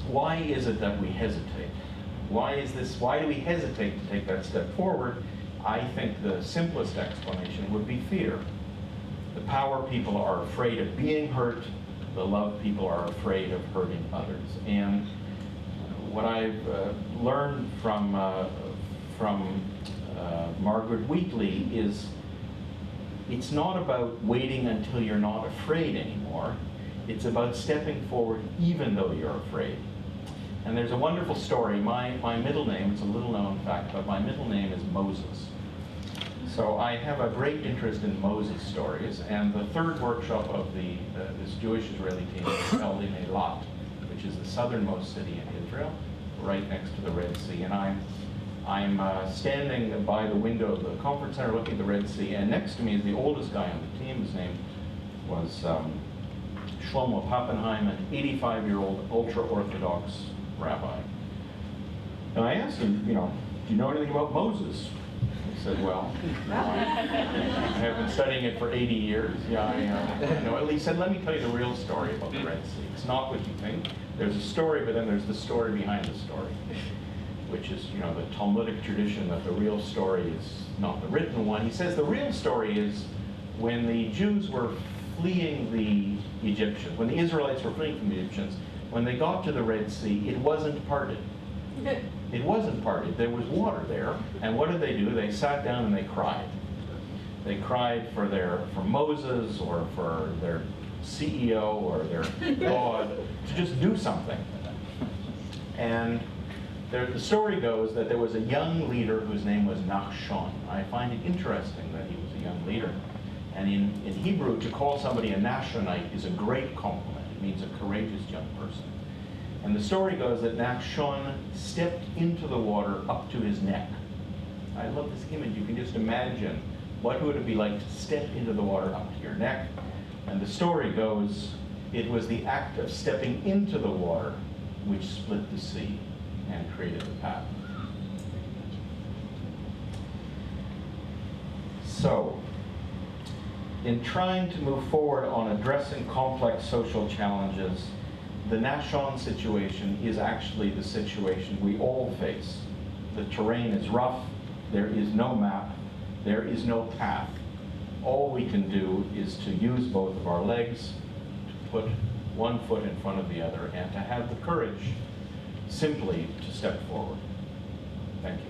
Why is it that we hesitate? Why do we hesitate to take that step forward? I think the simplest explanation would be fear. The power people are afraid of being hurt. The love people are afraid of hurting others. And what I've learned from Margaret Wheatley is it's not about waiting until you're not afraid anymore. It's about stepping forward even though you're afraid. And there's a wonderful story. My middle name, it's a little known fact, but my middle name is Moses. So I have a great interest in Moses stories, and the third workshop of this Jewish-Israeli team is held in Eilat, which is the southernmost city in Israel, right next to the Red Sea. And I'm standing by the window of the conference center looking at the Red Sea, and next to me is the oldest guy on the team. His name was Shlomo Pappenheim, an 85-year-old ultra-Orthodox rabbi. And I asked him, do you know anything about Moses? He said, well, I have been studying it for 80 years. Yeah, I know. He said, let me tell you the real story about the Red Sea. It's not what you think. There's a story, but then there's the story behind the story, which is, the Talmudic tradition that the real story is not the written one. He says the real story is when the Jews were fleeing the Egyptians, when the Israelites were fleeing from the Egyptians, when they got to the Red Sea, it wasn't parted. It wasn't parted. There was water there. And what did they do? They sat down and they cried. They cried for Moses or for their CEO or their God to just do something. And the story goes that there was a young leader whose name was Nachshon. I find it interesting that he was a young leader. And in Hebrew, to call somebody a Nachshonite is a great compliment. It means a courageous young person. And the story goes that Nachshon stepped into the water up to his neck. I love this image. You can just imagine what would it be like to step into the water up to your neck. And the story goes, it was the act of stepping into the water which split the sea and created the path. So, in trying to move forward on addressing complex social challenges, the Nachshon situation is actually the situation we all face. The terrain is rough, there is no map, there is no path. All we can do is to use both of our legs, to put one foot in front of the other, and to have the courage simply to step forward. Thank you.